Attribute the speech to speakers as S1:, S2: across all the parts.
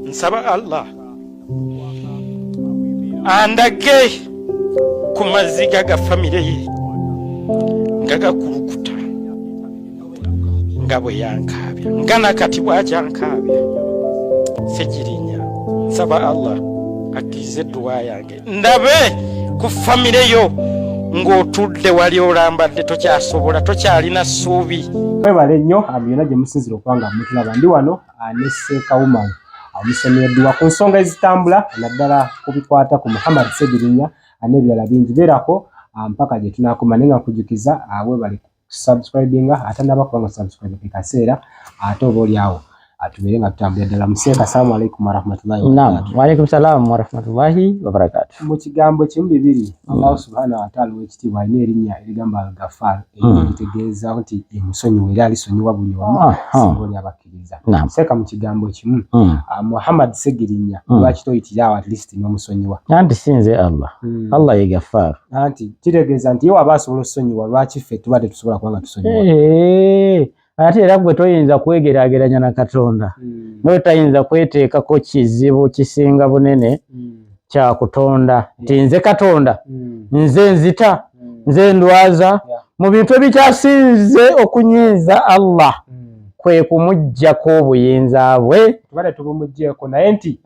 S1: nsaba Allah andage ku maziga ga famire ye nga gakulukuta nga bwe yankabya nga nakati bw'akyankabya Ssegirinya nsaba Allah akkirize dduwa yange ndabe ku famire yo ng'otudde wali olambadde tokyasobola tokyalina ssuubi.
S2: Webale nnyo byonna gye musinzira okubanga mutulaba. Ndi wano ne Sseekawuma omusomeddwa ku nsonga ezitambula naddala kubikwata ku Muhammad Ssegirinya n'ebirala bingi. Beerako mpaka gye tunaakoma naye nga nkujukiza webale subscribinga ate n'abakubanga subscribe ke kaseera ate oba oliawo tubeere nga tutambulira ddala. Museeka, assalamu alaikum warahmatullahi wabarakatuh.
S3: Wa alaikum salaam warahmatullahi wabarakatuh.
S2: Mu kigambo kimu bibiri Allah subhanahu wa ta'ala w'ekitiibwa alina erinnya erigamba Al-Ghaffar eritegeeza nti emusonyiwa era alisonyiwa buli omu singa oli abakkiriza. Museeka, mu kigambo kimu Muhammad Ssegirinya lwaki toyitira awo at least n'omusonyiwa?
S3: Anti sinze Allah Allah ye Ghaffar.
S2: Anti kitegeeza nti ye waba asobola okusonyiwa lwaki ffe tuba tetusobola kuba nga tusonyiwa?
S3: Ate era gwe toyinza kwegeraageranya na Katonda n'otayinza kweteekako kizibu kisinga bunene kya kutonda nti nze Katonda nze nzita nze ndwaza mu bintu ebikyasinze okunyiiza Allah kwe kumuggyako obuyinza bwe
S2: tubale tubumuggyeko naye nti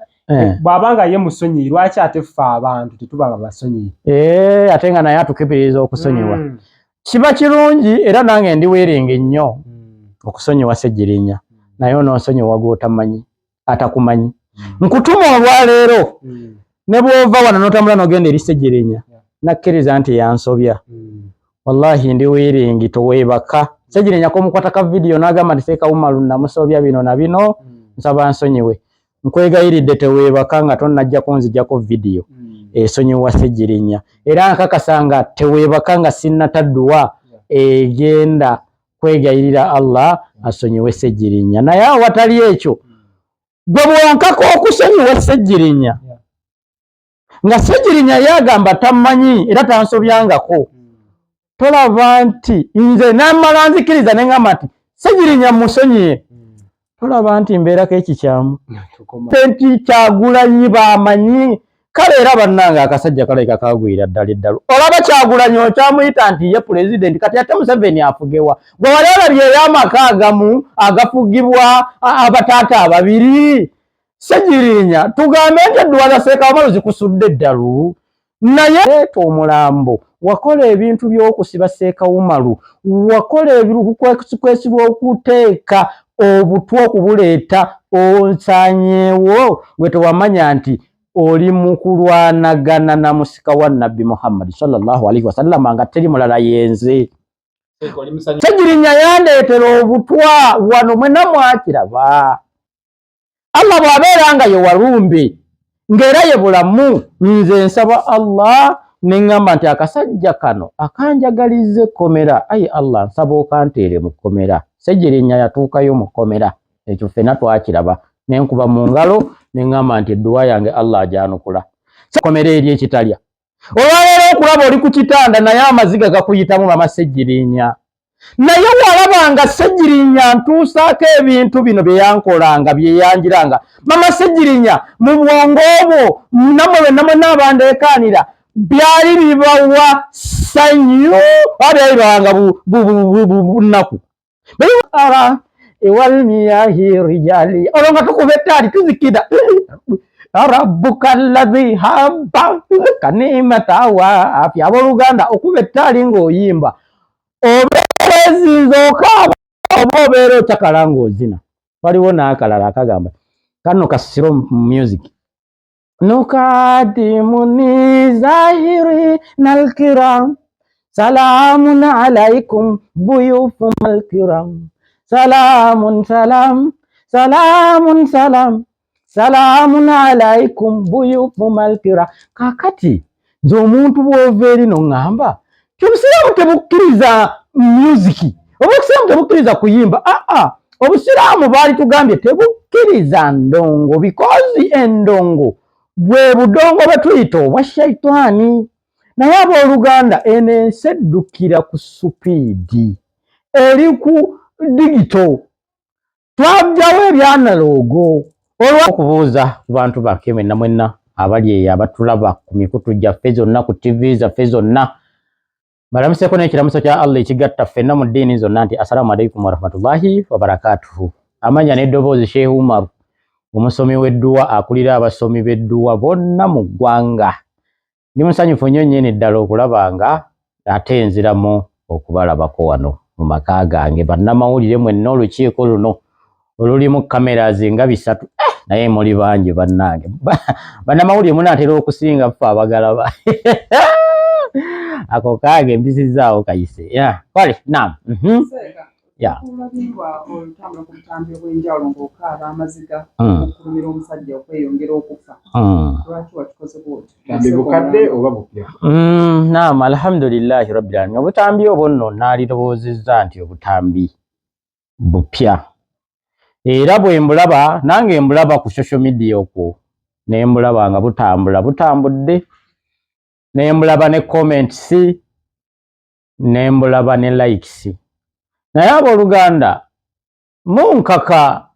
S2: bw'abanga ye musonyi lwaki ate ffe abantu tetubanga basonyi?
S3: Ate nga naye atukubiriza okusonyiwa kiba kirungi era nange ndi weeringa nnyo okusonyiwa Ssegirinya naye onoosonyiwa gw'otamanyi atakumanyi. Nkutuma olwaleero ne bw'ova wano n'otambula n'ogenda eri Ssegirinya nakkiriza nti yansobya wallahi ndi wiringi toweebaka. Ssegirinya komukwata ka vidiyo n'agamba nti Sseekawuma namusobya bino na bino nsaba nsonyiwe. Nkwegayiridde teweebaka nga tonnajja kunzijjako vidiyo esonyiwa Ssegirinya era nkakasa nga teweebaka nga sinnatadduwa egenda kwegayirira Allah asonyiwe Ssegirinya. Naye awatali ekyo gwe bwonkako okusonyiwa Ssegirinya nga Ssegirinya yagamba tamanyi era tansobyangako, tolaba nti nze namala nzikiriza neŋŋamba nti Ssegirinya musonyiye, tolaba nti mbeerako ekikyamu nti Kyagulanyi bamanyi. Kale era bannange akasajja kalabika kagwira ddala eddalu. Olaba Kyagulanyi okyamuyita nti ye pulezidenti kati ate Museveni afugewa. Gwe wali olabye ey'amaka agamu agafugibwa abataata ababiri. Ssegirinya tugambe nti edduwa za Sseekawuma zikusudde eddalu naye leeta omulambo wakola ebintu by'okusiba Sseekawuma wakola ebikwesibwa okuteeka obutwa okubuleeta onsanyeewo gwe tewamanya nti oli mu kulwanagana na musika wa Nabbi Muhammad sallallahu alaihi wasallam nga teri mulala yenze. Ssegirinya yandeetera obutwa wano mwena mwakiraba. Allah bw'abeera nga ye walumbe ng'era ye bulamu nze nsaba Allah neŋŋamba nti akasajja kano akanjagalize komera, ayi Allah nsaba okanteere mu kkomera. Ssegirinya yatuukayo mu kkomera, ekyo ffenna twakiraba nenkuba mu ngalo neŋŋamba nti edduwa yange Allah ajyanukula. Komera eri ekitalya olwaleero okulaba oli ku kitanda naye amaziga gakuyitamu mama Ssegirinya. Naye walabanga Ssegirinya ntuusaako ebintu bino bye yankolanga bye yanjiranga mama Ssegirinya mu bwongo obwo nammwe benna mwenna abandeekaanira byali bibawa ssanyu byali bibawanga bunaku ewalmiyahi rijali olwo nga tukuba ettaali tuzikira rabbuka alladhi habba kanimata wa afya. Abooluganda okuba ettaali ng'oyimba obeezinza okaaba oba obeera okyakala ng'ozina. Waliwo n'akalala akagamba kano kasiro music nukadimuni zahiri nalkiram salamun alaikum buyufum alkiram salamun salam salamun salam salamun alaikum buyufum alkiram. Kakati nze omuntu bw'ova eri n'oŋŋamba obusiraamu tebukkiriza musiki, obusiraamu tebukkiriza kuyimba. Obusiraamu baali tugambye tebukkiriza ndongo because endongo bwe budongo bwe tuyita obwa shaitani. Naye abooluganda eno ensi eddukira ku supiidi eri ku digito. Twajjawo ebyanaloogo Olw'okubuuza ku bantu bakke mwenna mwenna abali eyo abatulaba ku mikutu gyaffe zonna ku TV zaffe zonna balamuseeko n'ekiramuso kya Allah ekigatta ffenna mu ddiini zonna nti assalamu alaikum warahmatullahi wabarakatuhu. Amanya n'eddoboozi Sheikh Umar omusomi w'edduwa akulira abasomi b'edduwa bonna mu ggwanga. Ndi musanyufu nnyo nnyini ddala okulaba nga ate nziramu okubalabako wano mu maka gange. Bannamawulire mwenna olukiiko luno olulimu cameras nga 3 naye muli bangi bannange. Bannamawulire munaatera okusinga ffe abagalaba. Ako kage mbisizaawo kayise. Kwale naam.
S4: Kulabirwa olutambula ku butambi obw'enjawulo ng'okaaba amaziga okulumira omusajja okweyongera okufa. Lwaki wakikoze bw'oti?
S2: Butambi bukadde oba bupya?
S3: Naam, alhamdulillahi rabbil alamin. Obutambi obwo nno naalirowoozezza nti obutambi bupya. Era bwe mbulaba nange mbulaba ku social media okwo ne mbulaba nga butambudde ne mbulaba ne comments ne mbulaba ne likes. Naye abooluganda munkaka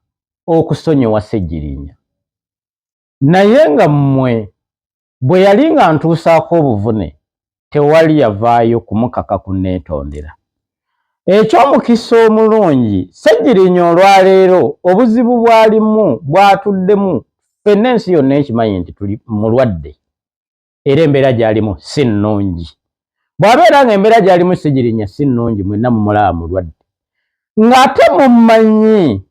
S3: okusonyiwa Ssegirinya, naye nga mmwe bwe yali nga ntuusaako obuvune tewali yavaayo kumukaka kunneetondera. Eky'omukisa omulungi Ssegirinya olwaleero obuzibu bwalimu bwatuddemu ffenna ensi yonna ekimanyi nti tuli mulwadde era embeera gy'alimu si nnungi. Bw'abeera nga embeera gy'alimu Ssegirinya si nnungi mwenna mumulaba mulwadde ng'ate mummanyi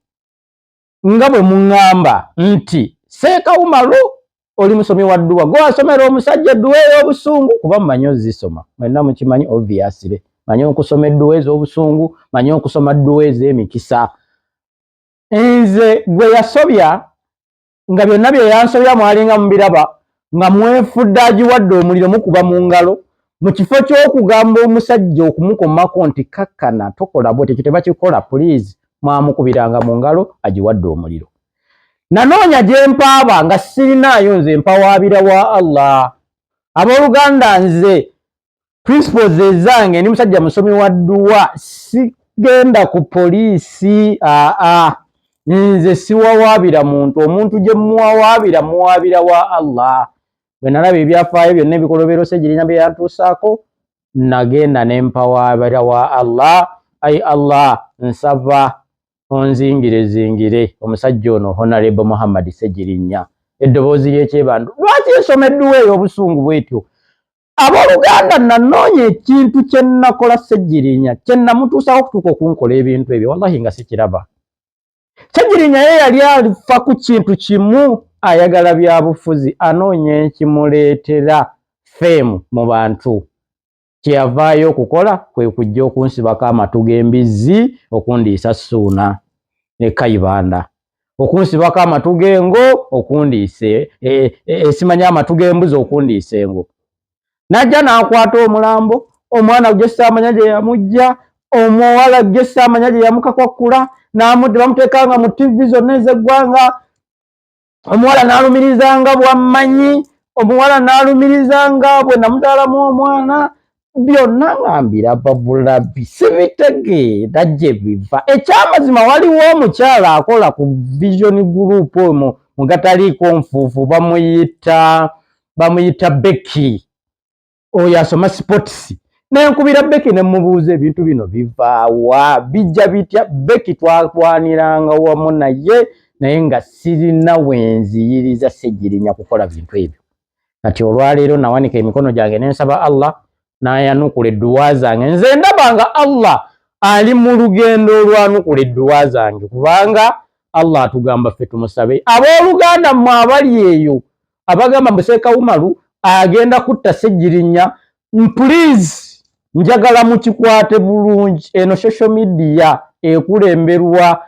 S3: nga bwe muŋŋamba nti Seeka Umaru oli musomi wa dduwa gwe wasomera omusajja edduwa ey'obusungu kuba mumanyi ozisoma mwenna mukimanyi obviously manyi okusoma edduwa ez'obusungu manyi okusoma dduwa ez'emikisa. Nze gwe yasobya nga byonna bye yansobya mwalinga mubiraba nga mwefudde agiwadde omuliro mukuba mu ngalo mu kifo ky'okugamba omusajja okumukomako nti kakkana tokola bw'oti ekyo tebakikola please mwamukubiranga mu ngalo agiwadde omuliro. Nanoonya gye mpaaba nga sirinaayo nze mpawaabira wa Allah. Abooluganda nze principles ezange ndi musajja musomi wa dduwa sigenda ku poliisi nze siwawaabira muntu. Omuntu gye muwawaabira muwaabira wa Allah. Bwe nalaba ebyafaayo byonna ebikolobero Ssegirinya bye yantuusaako nagenda ne mpawaabira wa Allah. Ayi Allah nsaba onzingire omusajja ono Honorable Muhammad Ssegirinya eddoboozi ly'ekyebandu lwaki nsoma edduwa ey'obusungu bwetyo. Abooluganda nanoonya ekintu kye nakola Ssegirinya kye namutuusaako okutuuka okunkola ebintu ebyo wallahi nga sikiraba. Ssegirinya ye yali alifa ku kintu kimu ayagala byabufuzi anoonya ekimuleetera feemu mu bantu. Kyeyavaayo okukola kwe kujja okunsibako amatu g'embizzi okundiisa Ssuuna ne Kayibanda, okunsibako amatu g'engo okundiise simanya amatu g'embuzi okundiisa engo. Najja n'akwata omulambo, omwana gwe saamanya gye yamujja, omuwala gwe saamanya gye yamukakwakkula, n'amudde bamuteekanga mu TV zonna ez'eggwanga. Omuwala n'alumirizanga bwammanyi, omuwala n'alumirizanga bwe namuzaalamu omwana. Byonna nga mbiraba bulabi sibitegeera gye biva. Ekyamazima waliwo omukyala akola ku Vision Group omwo mu gataliiko nfuufu bamuyita Becky. Oyo asoma sports. Nenkubira Becky ne mubuuza ebintu bino bivaawa bijja bitya. Becky twakwaniranga wamu naye nga sirina wenziyiriza Ssegirinya kukola bintu ebyo. Kati olwaleero nawanika emikono gyange nensaba Allah n'ayanukula edduwa zange. Nze ndabanga Allah ali mu lugendo olwanukula edduwa zange kubanga Allah atugamba ffe tumusabe. Abooluganda mmwe abali eyo abagamba mbu Seeka Umaru agenda kutta Ssegirinya, please njagala mukikwate bulungi. Eno social media ekulemberwa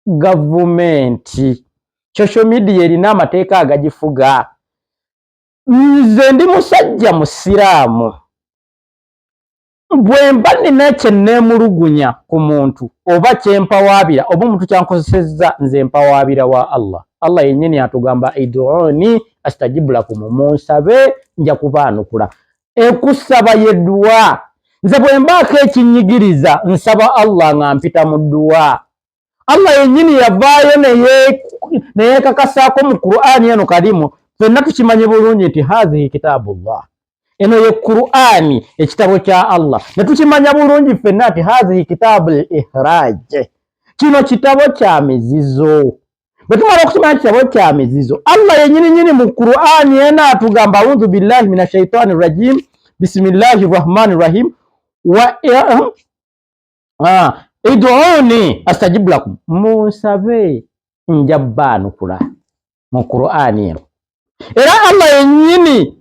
S3: gavumenti. Social media erina amateeka agagifuga. Nze ndi musajja musiraamu. Bwe mba nina kye neemulugunya ku muntu oba kye mpawaabira oba omuntu kyankozesezza nze mpawaabira wa Allah. Allah yennyini atugamba iduuni astajibu lakum, munsabe nja kubaanukula. Ekusaba yedduwa. Nze bwe mbaako ekinyigiriza nsaba Allah nga mpita mu dduwa. Allah yenyini yavaayo naye kakasaako mu Qur'ani eno kalimu ffenna tukimanye bulungi nti hadhihi kitabullah, eno ye Qur'ani ekitabo kya Allah, ne tukimanya bulungi ffenna nti hadhihi kitabul ihraj, kino kitabo kya mizizo. Bwe tumala okukimanya kitabo kya mizizo, Allah yenyini mu Qur'ani eno atugamba a'udhu billahi minash shaitani rajim bismillahir rahmanir rahim wa id'uni astajib lakum, munsabe njabbanukula mu Qur'ani eno. Era Allah yenyini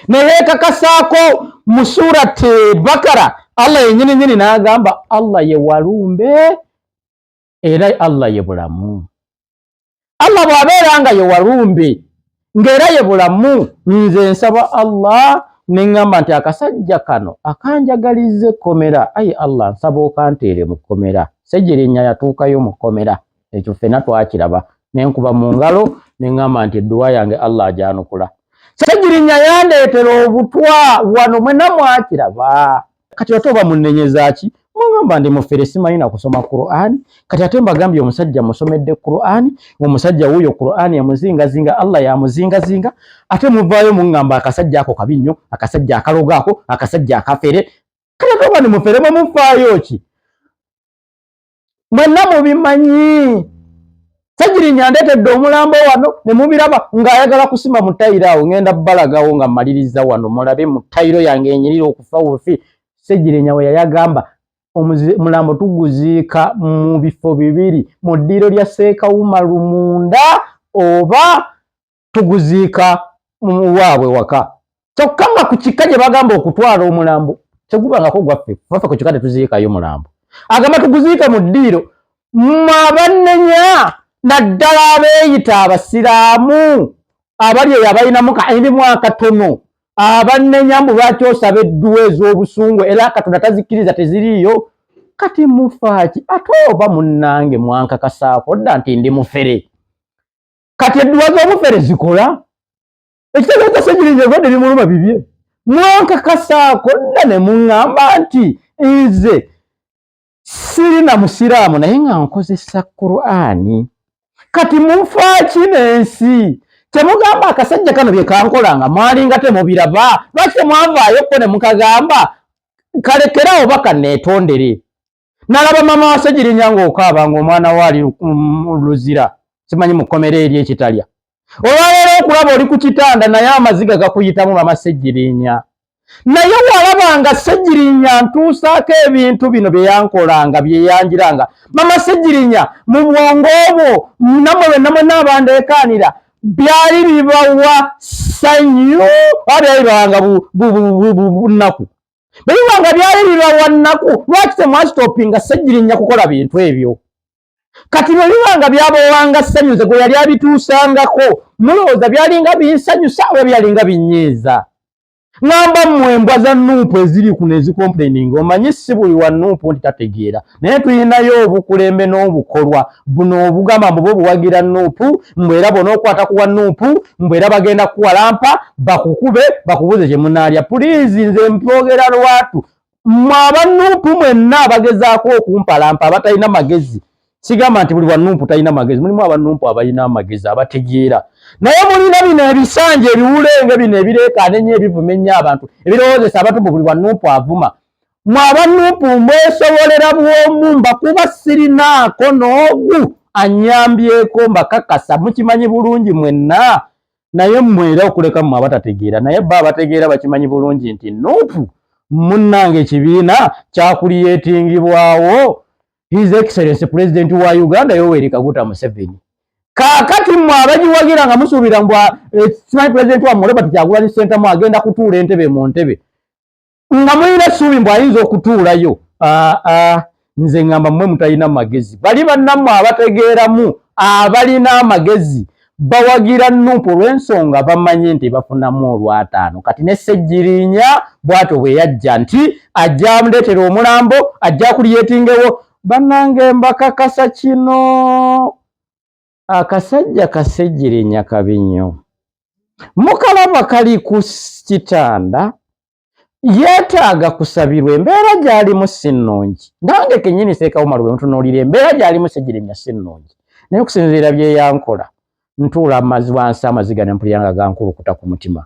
S3: neyekakasaako mu surati Bakara, Allah yenyini n'agamba Allah ye walumbe era Allah ye bulamu. Allah bw'abeera nga ye walumbe ng'era ye bulamu, nze nsaba Allah neŋŋamba nti akasajja kano akanjagalize ekkomera, ayi Allah nsaba okanteere mu kkomera. Ssejjerinnya yatuukayo mu kkomera, ekyo ffenna twakiraba, nenkuba mu ngalo neŋŋamba nti edduwa yange Allah ajanukula. Ssejjerinnya yandeetera obutwa wano mwenna mwakiraba. Kati ate oba munnenyeza ki? Mwagamba ndi mufere simanyi na kusoma Qur'ani, kati ate mbagambye omusajja musomedde Qur'ani, omusajja wuyo Qur'ani yamuzingazinga, Allah yamuzingazinga, ate muvaayo muŋŋamba akasajja ako kabi nnyo, akasajja akaloga ako, akasajja akafere. Kati ate oba ndi mufere mumufaayo ki? Mwenna mubimanyi. Ssejjerinnya ndeetedde omulambo wano ne mubiraba ng'ayagala kusima mu ttayiro awo, ngenda balagawo nga mmaliriza wano mulabe mu ttayiro yange enyirira okufa bufi. Ssejjerinnya we yayagamba omulambo tuguziika mu bifo bibiri, mu ddiiro lya Seekawuma Lumunda oba tuguziika mu waabwe waka. Kyokka nga ku kika gye bagamba okutwala omulambo tegubangako gwaffe, waffe ku kika tetuziikayo mulambo. Agamba tuguziike mu ddiiro, mwabannenya naddala abeeyita abasiraamu abali eyo abalinamu kairimu akatono, abannenya mbu lwaki osaba edduwa ez'obusungu era Katonda tazikkiriza teziriiyo. Kati mufaaki ate oba munnange mwankakasaako dda nti ndi mufere, kati edduwa z'omufere zikola? Ekitegeeza Ssejjerinnya eddwadde limuluma bibye. Mwankakasaako dda ne muŋŋamba nti nze sirina musiraamu naye nga nkozesa Qur'ani. Kati mufaaki n'ensi temugamba akasajja kano bye kankolanga mwalinga temubiraba, lwaki temwavaayokko ne mukagamba kalekerawo baka neetondere? Nalaba mama wa Ssejjerinnya ng'okaaba ng'omwana we ali luzira, simanyi mu kkomera eri ekitalya. Olwaleero okulaba oli ku kitanda naye amaziga gakuyitamu mama Ssejjerinnya. Naye walabanga Ssejjerinnya ntuusaako ebintu bino bye yankolanga bye yanjiranga. Mama Ssejjerinnya mu bwongo obwo nammwe benna mwenna abandeekaanira byali bibawa ssanyu oba byali bibawanga bunaku? Bwe bibanga byali bibawa nnaku, lwaki temwasitopinga Ssejjerinnya kukola bintu ebyo? Kati bwe bibanga byabawanga ssanyu nze gwe yali abituusangako, mulowooza byalinga binsanyusa oba byalinga binyiiza? Ngamba mmwe embwa za Nuupu eziri kuno ezikomplaininga, omanyi si buli wa Nuupu nti tategeera, naye tulinayo obukulembe n'obukolwa buno obugamba mbu bo buwagira Nuupu, mbwe era bw'onookwata ku wa Nuupu, mbwe era bagenda kuwalampa bakukube bakubuuze kye munaalya. Puliizi nze mpogera lwatu, mmwe aba Nuupu mwenna abagezaako okumpalampa abatalina magezi. Sigamba nti buli wa Nuupu talina magezi, mulimu aba Nuupu abalina amagezi abategeera. Naye mulina bino ebisanja ebiwulenge bino ebireekaana ennyo ebivuma ennyo abantu ebirowoozesa abantu buli wa Nuupu avuma. Mmwe aba Nuupu mwesobolera bw'omu, mbakuba sirinaako n'ogu annyambyeko, mbakakasa mukimanyi bulungi mwenna. Naye mmwe era okuleka mmwe abatategeera, naye bo abategeera bakimanyi bulungi nti Nuupu munnange ekibiina kyakuliyeetingibwawo His Excellency President wa Uganda Yoweri Kaguta Museveni. Kaakati mmwe abagiwagira nga musuubira mbu simanyi President wa Robert Kyagulanyi Ssentamu agenda kutuula entebe mu ntebe nga mulina essuubi mbu ayinza okutuulayo. Nze ngamba mmwe mutalina magezi. Bali bannammwe abategeeramu abalina amagezi bawagira Nuupu olw'ensonga bamanyi nti bafunamu olw'ataano. Kati ne Ssejjerinnya bw'atyo bwe yajja nti ajja amuleetera omulambo, ajja kuliyeetingewo. Bannange mbakakasa kino akasajja ka Ssejjerinnya kabi nnyo. Mukalaba kali ku kitanda yeetaaga kusabirwa embeera gy'alimu si nnungi. Nange kennyini Seekawumalu bwe ntunuulira embeera gy'alimu Ssegirinya si nnungi, naye okusinziira bye yankola ntuula wansi amaziga ne mpulira nga gankulukuta ku mutima.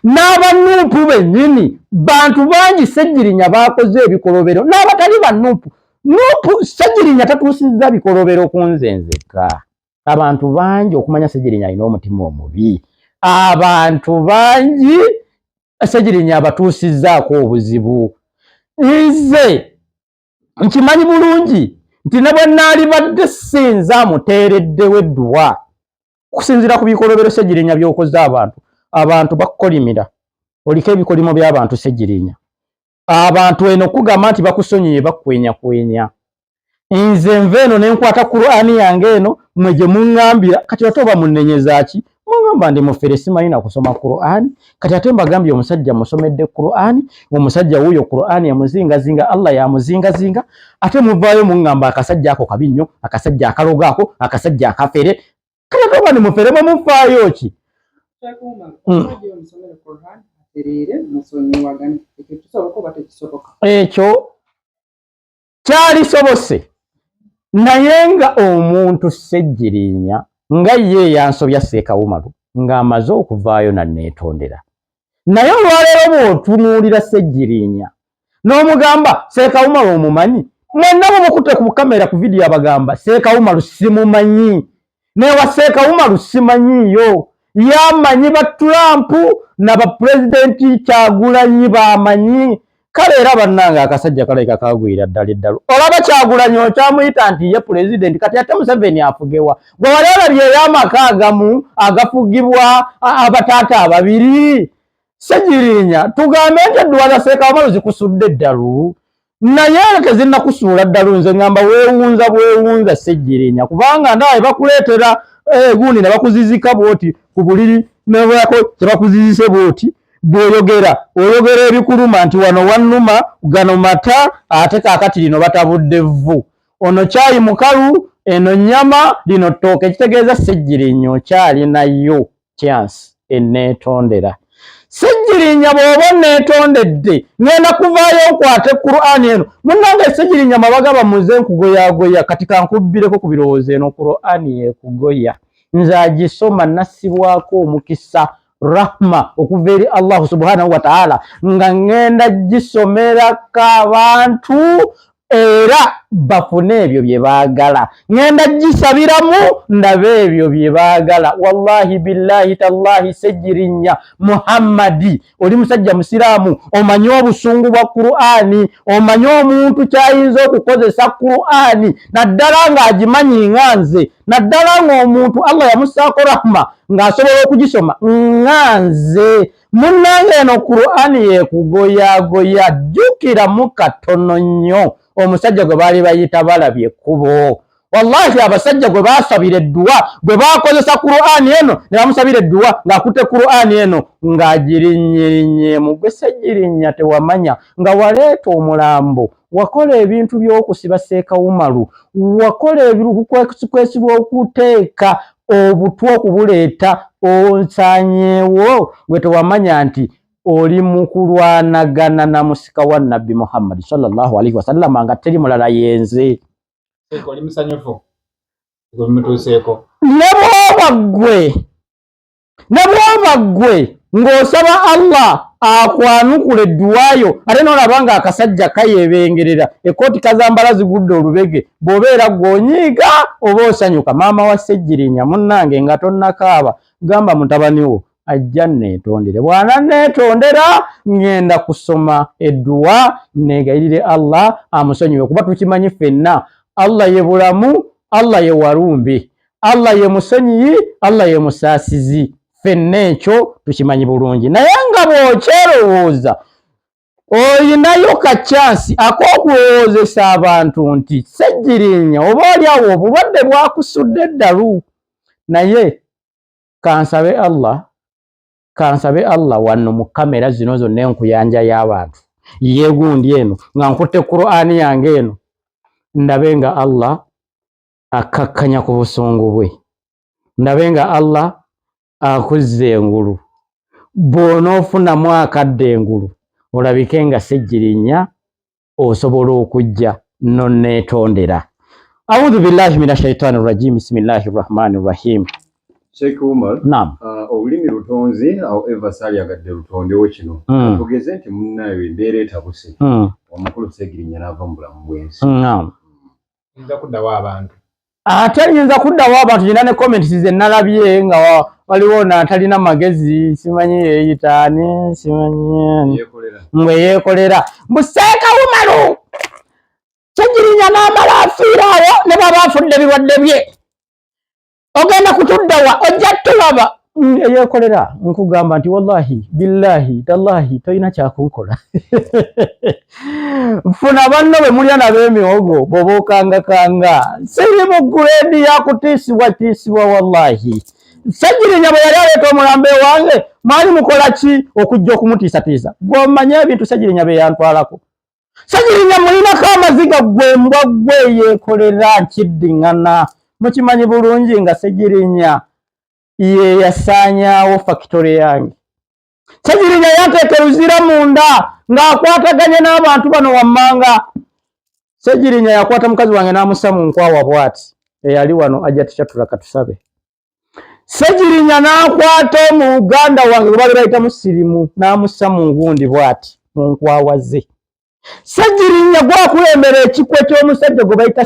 S3: N'abanuupu bennyini bantu bangi Ssegirinya baakoze ebikolobero n'abatali banuupu. Nuupu Ssegirinya tatuusizza bikolobero ku nze nzekka. Abantu bangi okumanya Ssegirinya alina omutima omubi. Abantu bangi Ssegirinya abatuusizzaako obuzibu. Nze nkimanyi bulungi nti ne bwe naalibadde sinza amuteereddewo edduwa okusinziira ku bikolobero Ssegirinya by'okoze abantu bakukolimira. Oliko ebikolimo by'abantu Ssegirinya. Abantu eno kugamba nti bakusonyiye bakwenyakwenya. Nze nva eno ne nkwata Qur'ani yange eno mmwe gye muŋŋambira kati ate oba munnenyeza ki? Muŋŋamba ndi mufere simanyi na kusoma Qur'ani. Kati ate mbagambye omusajja musomedde Qur'ani, omusajja wuuyo Qur'ani yamuzingazinga, Allah yamuzingazinga, ate muvaayo muŋŋamba akasajja ako kabi nnyo, akasajja akaloga ako, akasajja akafere. Kati ate oba ni mufere bamufaayo ki? Ekyo kyalisobose, naye nga omuntu Ssegirinya nga ye yansobya Seekawumalu ng'amaze okuvaayo nanneetondera. Naye olwaleero bw'otunuulira Ssegirinya n'omugamba Seekawumalu omumanyi, mwenna bumukutte ku kamera ku vidiyo abagamba Seekawumalu simumanyi, newa Seekawumalu simanyiyo. Yamanyi ba Trump n'abapulezidenti Kyagulanyi bamanyi. Kale era bannange akasajja kalabika kagwira ddala eddalu. Olaba Kyagulanyi okyamuyita nti ye pulezidenti, kati ate Museveni afugewa. Gwe wali olabyeyo amaka agamu agafugibwa abataata ababiri. Ssegirinya tugambe nti edduwa za Seekawumalu zikusudde eddalu, naye tezinnakusuula ddalu. Nze ngamba weewunza bwewunza Ssegirinya, kubanga nawe bakuleetera gundi ne bakuzizika bwoti ku buliri nebako tebakuzizise bwoti bw'oyogera ebikuluma nti wano wannuma gano mata ate kaakati lino batabudde vvu, ono kyayi mukalu eno nnyama lino ttooke. Ekitegeeza Ssegirinya okyalinayo chance enneetondera. Ssegirinya bw'oba onneetondedde ngenda kuvaayo nkwate Qur'ani eno. Munnange Ssegirinya mabaga bamuze nkugoyagoya, kati kankubbireko ku birowoozo eno Qur'ani ekugoya. Nze agisoma nassibwako omukisa rahma okuva eri Allah subhanahu wa ta'ala nga ngenda gisomerako abantu era bafune ebyo bye baagala. Ngenda gisabiramu ndabe ebyo bye baagala. Wallahi billahi tallahi Ssegirinya Muhammadi oli musajja musiraamu, omanyi obusungu bwa Qur'ani, omanyi omuntu kyayinza okukozesa Qur'ani naddala ng'agimanyi nga nze, naddala ng'omuntu Allah yamussaako rahma ng'asobola okugisoma nga nze. Munnange eno Qur'ani yekugoyagoya, jjukiramu katono nnyo omusajja gwe baali bayita balabye ekkubo. Wallahi abasajja gwe baasabira edduwa, gwe baakozesa Qur'ani eno ne bamusabira edduwa ng'akutte Qur'ani eno ng'agirinnyeerinnyeemu. Gwe Ssegirinya tewamanya nga waleeta omulambo, wakola ebintu by'okusiba Seekawumalu, wakola ebikwesibwa okuteeka obutwa okubuleeta onsanyeewo, gwe tewamanya nti oli mu kulwanagana na musika wa Nabbi Muhammad sallallahu alaihi wasallam nga teri mulala yenze.
S5: Oli musanyufu mutuuseeko
S3: ne bw'oba ggwe ng'osaba Allah akwanukula edduwayo ate n'olaba nga akasajja kayebengerera ekooti kazambala zigudde olubege, bw'obeera gw'onyiiga oba osanyuka. Maama wa Ssegirinya munnange nga tonnakaaba gamba mutabani wo ajja nneetondere. Bwana nneetondera ngenda kusoma edduwa negayirire Allah amusonyiwe, kuba tukimanyi ffenna Allah ye bulamu, Allah ye walumbe, Allah ye musonyiyi, Allah ye musaasizi. Ffenna ekyo tukimanyi bulungi. Naye nga bw'okyerowooza oyinayo kacyansi ak'okulowoozesa abantu nti Ssegirinya oba oli awo obulwadde bwakusudde eddalu. Naye kansabe Allah wano mu kamera zino zonna enkuyanja y'abantu yeegundi eno nga nkutte Qur'ani yange eno, ndabe nga Allah akakkanya ku busungu bwe, ndabe nga Allah akuzza engulu. Bw'onoofunamu akadde engulu olabike nga Ssejjirinya osobola okujja nonneetondera. A'udhu billahi minash shaitani rajim. Bismillahir rahmanir rahim.
S6: Sheikh Umar,
S3: Naam.
S6: Olulimi lutonzi awo Eva Salyagadde lutondewo kino. Tugeze nti munnayo embeera etabuse. Omukulu Ssejjirinya n'ava mu bulamu bw'ensi.
S3: Naam.
S5: Nza kuddawo abantu.
S3: Ate nyinza kuddawo abantu, nyina ne comments ze nalabye nga waliwo n'atalina magezi, simanyi yeeyitaani, simanyi mwe yeekolera. Seeka Umaru Ssejjirinya n'amala afiiraawo ne baba afudde birwadde bye. Ogenda kutuddawa ojja tulaba eyeekolera. Nkugamba nti wallahi billahi tallahi toyina kyakunkola. Funa banno bwe mulya n'ab'emihogo bw'oba okangakanga. Siri mu guleedi ya kutiisibwa wallahi. Ssejjirinya bwe yali aleeta omulambe wange mwali mukola ki okujja okumutiisatiisa? Gw'omanye ebintu Ssejjirinya bye yantwalako. Ssejjirinya mulinako amaziga gwembwa gwe yeekolera nkiddiŋŋana. Mukimanyi bulungi nga Ssejjirinya ye yasaanyaawo factory yange. Ssejjirinya yanteeka Luzira munda ng'akwataganye n'abantu bano wammanga. Ssejjirinya yakwata mukazi wange n'amussa mu nkwawa bw'ati. Eyali wano ajja tukyatula katusabe. Ssejjirinya n'akwata Omuganda wange gwe baali bayita Musirimu n'amussa mu ngundi bw'ati mu nkwawa ze. Ssejjirinya gwakulembera ekikwe ky'omusajja gwe bayita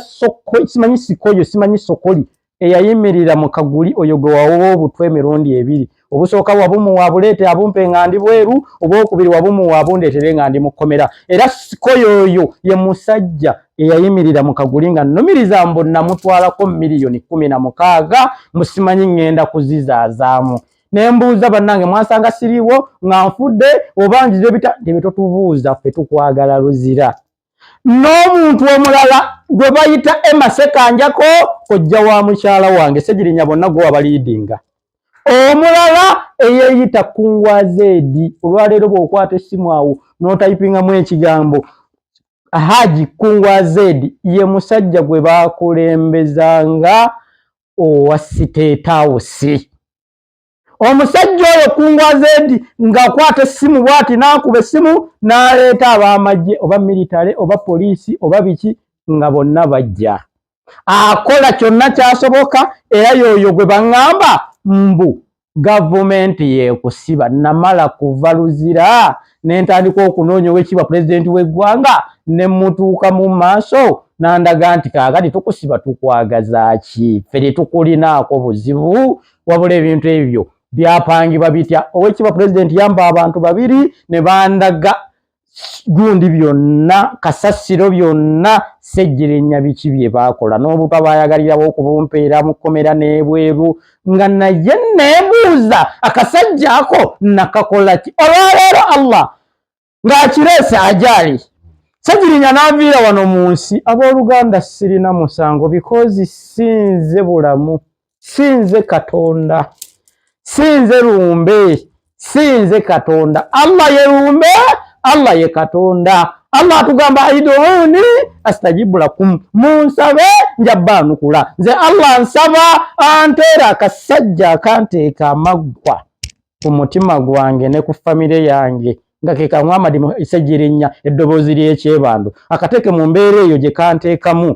S3: simanyi Sikoyo simanyi Sokoli eyayimirira mu Kaguli, oyo gwe wawowa obutwe emirundi ebiri. Obusooka wabumuwa buleete abumpe nga ndi bweru, obwokubiri wabumuwa abundeetere nga ndi mu kkomera. Era Sikoyo oyo ye musajja eyayimirira mu Kaguli nga nnumiriza mbu namutwalako $16,000 musimanyi ŋŋenda kuzizaazaamu. Ne mbuuza bannange mwasanga siriiwo nga nfudde oba njize bita bye totubuuza ffe tukwagala Luzira. N'omuntu omulala gwe bayita Emma Ssekanjako kojja wa mukyala wange Ssejjirinya bonna gwe wabaliidinga. Omulala eyeeyita Kungwazeedi, olwaleero bw'okwata essimu awo n'otayipingamu ekigambo Haji Kungwazeedi ye musajja gwe baakulembezanga owa State House. Omusajja oyo Kungwazeedi ng'akwata essimu bw'ati n'akuba essimu n'aleeta ab'amagye oba military oba poliisi oba biki nga bonna bajja. Akola kyonna kyasoboka era y'oyo gwe baŋŋamba mbu gavumenti yeekusiba. Namala kuva Luzira ne ntandika okunoonya oweekitiibwa pulezidenti w'eggwanga ne mutuuka mu maaso n'andaga nti kaakati tukusiba tukwagaza ki? Ffe tetukulinaako buzibu wabula ebintu ebyo byapangibwa bitya. Oweekitiibwa pulezidenti yamba abantu 2 ne bandaga gundi byonna kasasiro byonna Ssejjirinya biki bye baakola n'obutwa baayagalirawo okubumpeera mu kkomera n'ebweru nga naye neebuuza akasajja ako nakakola ki? Olwaleero Allah ng'akireese ajaali. Ssejjirinya n'aviira wano mu nsi. Abooluganda sirina musango because sinze bulamu, sinze Katonda, sinze lumbe, sinze Katonda. Allah ye lumbe, Allah ye Katonda. Allah atugamba iduuni astajibu lakum, munsabe njabbanukula. Nze Allah nsaba anteera akasajja akanteeka amaggwa ku mutima gwange ne ku famire yange nga ke ka Muhammad Ssejjirinya eddoboozi ly'ekyebandu akateeke mu mbeera eyo gye kanteekamu.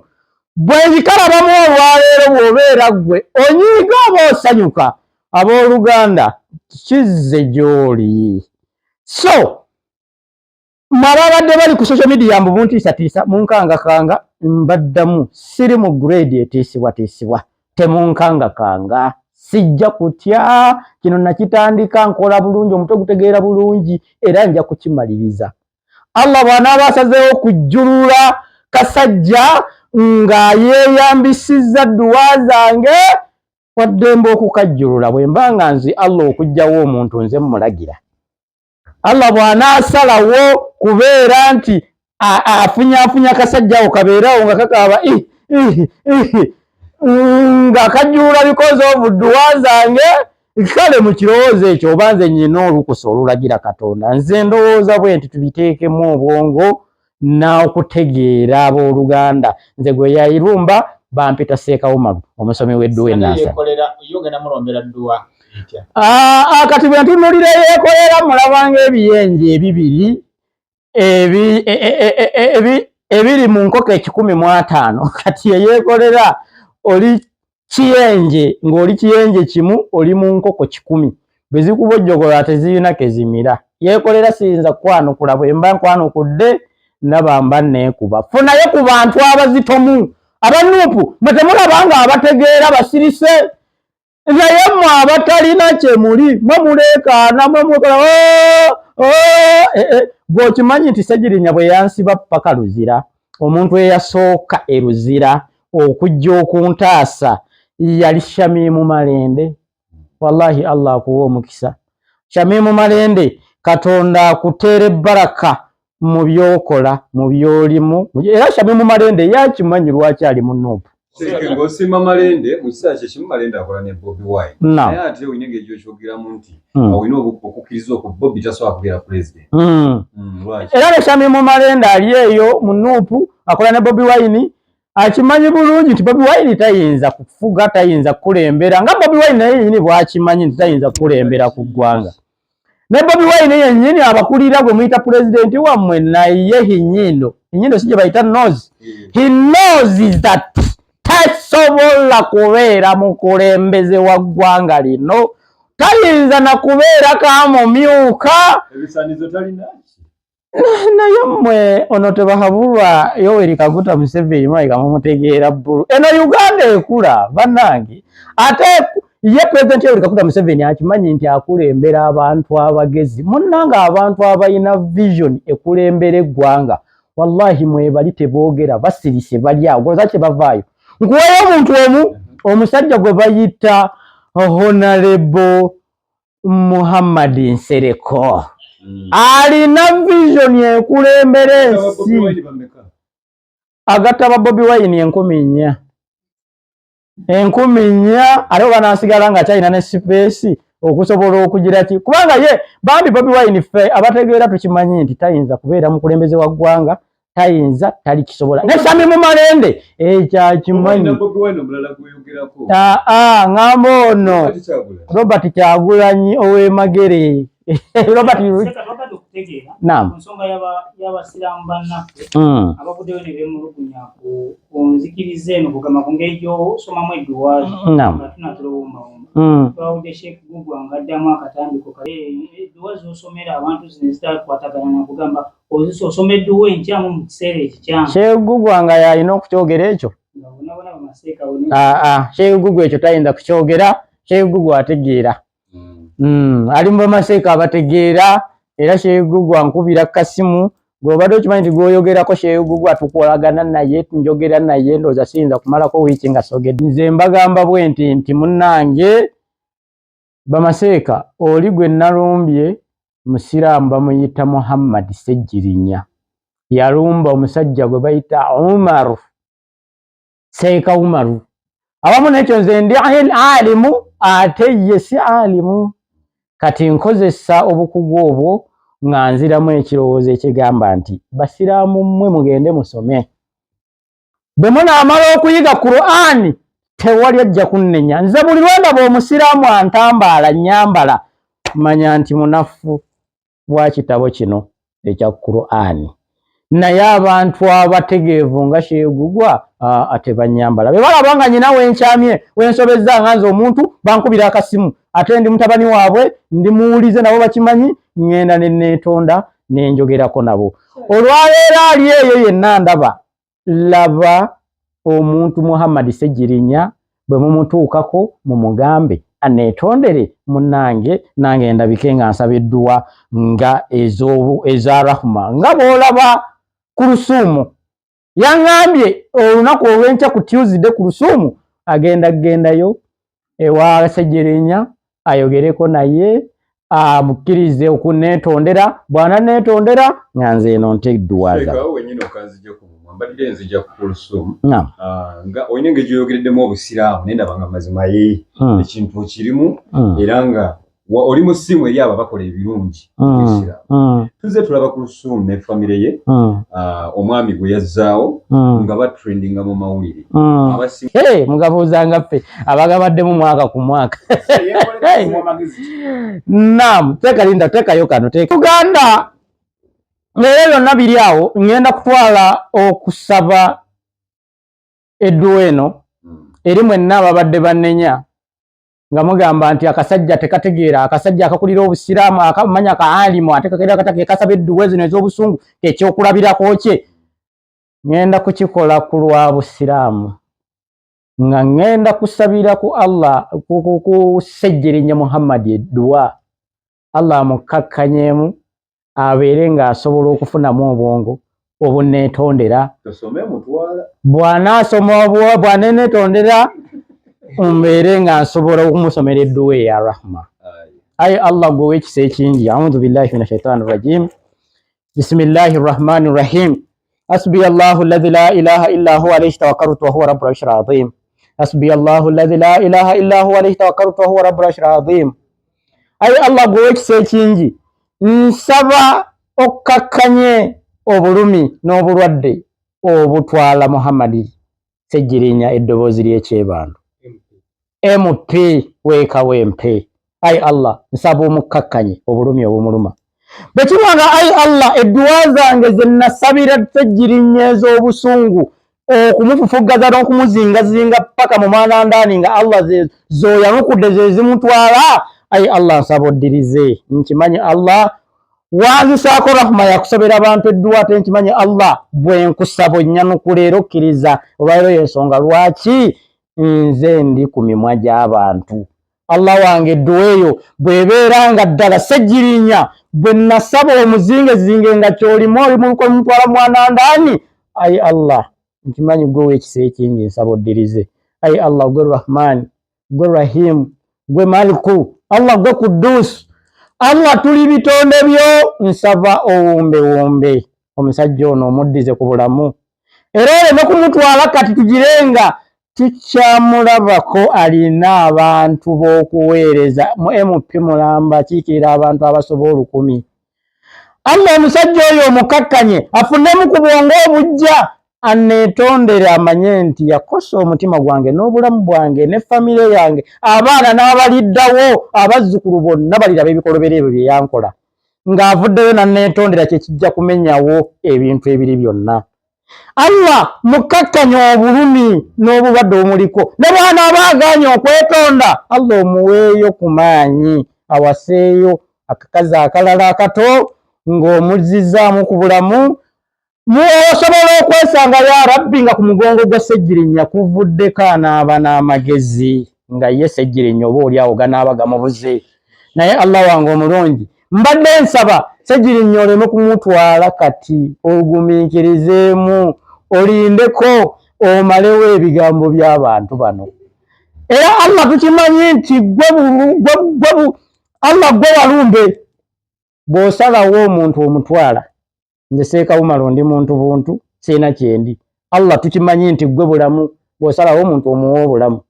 S3: Bwe bikalabamu olwaleero bw'obeera ggwe onyiiga oba osanyuka. Abooluganda kizze gy'oli. So mwababadde bali ku social media mbu buntiisatiisa munkangakanga, mbaddamu siri mu grade etiisibwatiisibwa, temunkangakanga. Sijja kutya, kino nakitandika nkola bulungi, omutwe gutegeera bulungi era nja kukimaliriza. Allah bw'anaaba asazeewo kujjulula kasajja nga yeeyambisizza dduwa zange waddembe okukajjulula bwe mba nga nzi Allah okuggyawo omuntu nze mmulagira. Allah bw'anaasalawo kubeera nti afunyafunya kasajjawo kabeerawo nga kakaaba nga kajjulula bikoze obudduwa zange, kale mu kirowoozo ekyo oba nze nnyina olukusa olulagira Katonda. Nze ndowooza bwe nti tubiteekemu obwongo n'okutegeera. Abooluganda nze gwe yayirumba bampita Seeka Umaru omusomi w'edduwa ennansa. Kati bwe ntunuulira yeekolera mulabanga ebiyenje ebibiri ebiri mu nkoko 115 kati yeyekolera oli kiyenje ng'oli kiyenje kimu oli mu nkoko 10 bezikubojjogola tezirina kezimira yekolera siyinza kwanukula bwe mba nkwanukudde nabamba neekuba funayo ku bantu abazitomu abanuupu mwetemulabanga abategeera basirise naye mmwe abatalina kyemuli mwe muleekaana mwe mukola bw'okimanyi nti Ssegirinya bwe yansiba paka Luzira omuntu eyasooka e Luzira okujja okuntaasa yali Shamimu Malende. Wallahi Allah akuwa omukisa. Shamimu Malende Katonda akuteera ebbaraka mu byokola mu byolimu era Shamimu Malende yakimanyi lwaki ali mu Nuupu.
S6: Ng'osiima Malende mu kiseera kye kimu Malende akola ne Bobi Wine. Naye ate olina engeri gy'okyogeramu nti olina okukkiriza okwo Bobi tasobola kubeera president. Era ne Shamimu Malende ali eyo mu Nuupu akola ne Bobi Wine akimanyi bulungi nti Bobi Wine tayinza kufuga tayinza kukulembera nga Bobi Wine naye yennyini bw'akimanyi nti tayinza kukulembera ku ggwanga. Ne Bobi Wine yennyini abakulira gwe muyita pulezidenti wammwe naye Hinyindo si gye bayita nose. He knows that tasobola kubeera mukulembeze wa ggwanga lino tayinza na kubeera kamumyuka ebisanizo talina
S3: naye mmwe ono tebahabulwa Yoweri Kaguta Museveni mwayika mumutegeera bbulu eno Uganda ekula bannange ate ye President Yoweri Kaguta Museveni akimanyi nti akulembera abantu abagezi munnanga abantu abalina vision ekulembera eggwanga wallahi mwebali teboogera basirise bali awo goza kye bavaayo nkuwayo omuntu omusajja gwe bayita Honorable Muhammad Nsereko alina vision ekulembera ensi agataba Bobi Wine 1,400 ate banasigala nga kyalina ne space okusobola okugira ki kubanga ye bambi Bobi Wine ffe abategeera tukimanyi nti tayinza kubeera mukulembeze wa ggwanga tayinza tali kisobola ne Shamimu Malende ekyakimanyi ngamba ono Robert Kyagulanyi ow'Emagere Robert naam
S7: nsonga y'abasiraamu bannaffe abavuddeyo ne beemulugunya ku nzikiriza eno kugamba ku ngeri gy'osomamu edduwaazi nga tunatera obumbawumba twawudde Sheikh Gugwa ng'addamu akatambiko kale edduwaazi osomera abantu zino ezitakwatagana nakugamba osoma edduwa enkyamu mu kiseera ekikyamu
S3: Sheikh Gugwa nga yalina okukyogera ekyo
S7: nga bonabona bamaseeka
S3: Sheikh Gugwa ekyo tayinza kukyogera Sheikh Gugwa ategeera ali mu bamaseeka abategeera era Sheikh Gugwa nkubira kasimu gw'obadde okimanyi nti gw'oyogerako Sheikh Gugwa tukolagana naye njogera naye ndowooza siyinza kumalako wiiki nga sogedde nze mbagamba bwe nti munnange bamaseeka oli gwe nalumbye musiraamu bamuyita Muhammad Ssegirinya yalumba omusajja gwe bayita Umaru Seeka Umaru awamu n'ekyo nze ndi alimu ate ye si alimu kati nkozesa obukugu obwo nga nziramu ekirowoozo ekigamba nti basiraamu mmwe mugende musome bwe munaamala okuyiga Qur'ani tewali ajja kunnenya nze buli lwendaba omusiraamu antambaala nyambala manya nti munafu bwa kitabo kino ekya Qur'ani naye abantu abategeevu nga Sheikh Gugwa ate banyambala be balaba nga nyina wenkyamye wensobezza nga nze omuntu bankubira akasimu ate ndi mutabani waabwe ndi muwulize nabo bakimanyi ngenda ne neetonda nenjogerako nabo olwaleero ali eyo yenna ndaba laba omuntu Muhammad Ssegirinya bwe mumutuukako mumugambe aneetondere munnange nange ndabike nga nsaba edduwa nga eza rahma nga bw'olaba ku Lusuumu yaŋŋambye olunaku olw'enkya ku Tuesday ku Lusuumu agendayo ewa Ssegirinya ayogereko naye amukkirize okuneetondera bw'ananeetondera nga nze eno nte edduwaza
S6: mbadde nzija ku Lusuumu nga olina engeri gyoyogereddemu obusiraamu naye ndaba nga mazima ye ekintu kirimu era nga oli mu ssimu eri abo abakola ebirungi tuze tulaba ku Lusuumu ne famire ye omwami gwe yazzaawo nga batrendinga mu mawulire
S3: mugabuuzanga ffe abagabaddemu mwaka ku mwaka naam teeka linda teekayo kano Uganda Ngero nabiri awo ngenda kutwala okusaba edduwa eno eri mwenna ababadde bannenya nga mugamba nti akasajja tekategeera, akasajja akakulira obusiraamu akamanya ka alimu ate kakeera katake kasaba edduwa zino ez'obusungu ekyokulabirako kye. Ngenda kukikola ku lwa busiraamu nga ngenda kusabira ku Allah ku Ssejjerinnya Muhammad edduwa Allah amukkakkanyemu abeere ng'asobola okufunamu obwongo obuneetondera. Bw'aneenetondera mbeere nga nsobola okumusomera edduwa eya rahma. Ayi Allah gwe w'ekisa ekingi. A'udhu billahi minash shaitani rrajim. Bismillahir rahmanir rahim. Hasbi Allahu alladhi la ilaha illa huwa alayhi tawakkaltu wa huwa rabbul arshil azim. Hasbi Allahu alladhi la ilaha illa huwa alayhi tawakkaltu wa huwa rabbul arshil azim. Ayi Allah gwe w'ekisa ekingi. Nsaba okkakkanye obulumi n'obulwadde obutwala Muhammad Ssejjerinnya eddoboozi ly'ekyebandu. MP weeka wempe. Ayi Allah nsaba omukkakkanye obulumi obumuluma. Bekimanga ayi Allah edduwa zange ze nasabira Ssejjerinnya ez'obusungu okumufufugaza n'okumuzingazinga paka mu mwanandaani nga Allah zoyamukudde ze zimutwala. Ayi Allah nsaba oddirize. Nkimanyi Allah wanzisaako rahma yakusabira abantu edduwa ate nkimanyi Allah bwe nkusaba onnyanukula era okkiriza olwaliro y'ensonga lwaki nze ndi ku mimwa gy'abantu. Allah wange edduwa eyo bw'ebeera nga ddala Ssejjerinnya bwe nasaba omuzingezinge nga ky'olimu oli muluko mutwala mwanandaani. Ayi Allah nkimanyi gwe w'ekisa ekingi nsaba oddirize. Ayi Allah gwe Rahman, gwe Rahim, gwe Maliku, Allah gwe Kudus. Allah tuli bitonde byo nsaba owumbe omusajja ono omuddize ku bulamu era oleme kumutwala kati tugirenga tukyamulabako alina abantu b'okuweereza mu MP mulamba kiikirira abantu abasoba 1000. Allah omusajja oyo omukkakkanye afunemu ku bwongo obujja aneetondere amanye nti yakosa omutima gwange n'obulamu bwange ne famire yange abaana n'abaliddawo abazzukulu bonna baliraba ebikolobero ebyo bye yankola ng'avuddeyo naneetondera kye kijja kumenyawo ebintu ebiri byonna. Allah mukkakkanye obulumi n'obulwadde obumuliko ne bwana abaaganye okwetonda Allah omuweeyo ku maanyi awaseeyo akakazi akalala akato ng'omuzzizaamu ku bulamu osobola okwesanga ya Rabbi nga ku mugongo gwa Ssejjerinnya kuvuddeko anaaba n'amagezi nga ye Ssejjerinnya oba oli awo ganaaba gamubuze. Naye Allah wange omulungi mbadde nsaba Ssejjerinnya oleme kumutwala kati ogumiikirizeemu olindeko omalewo ebigambo by'abantu bano. Era Allah tukimanyi nti Allah gwe walumbe bw'osalawo omuntu omutwala. Nze Seekawumalo ndi muntu buntu sina kyendi. Allah tukimanyi nti gwe bulamu bw'osalawo omuntu omuwa obulamu.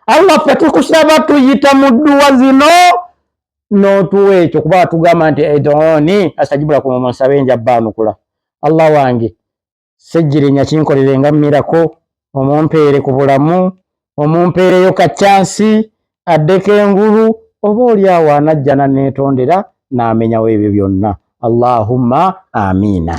S3: Allah ffe tukusaba tuyita mu dduwa zino n'otuwa ekyo kuba tugamba nti edoni astajibula ku musabe njabbaanukula. Allah wange Ssejjerinnya kinkolere nga mmirako omumpeere ku bulamu omumpeereyo ka chansi addeko engulu oba oli awo anajja naneetondera n'amenyawo ebyo byonna. Allahumma amina.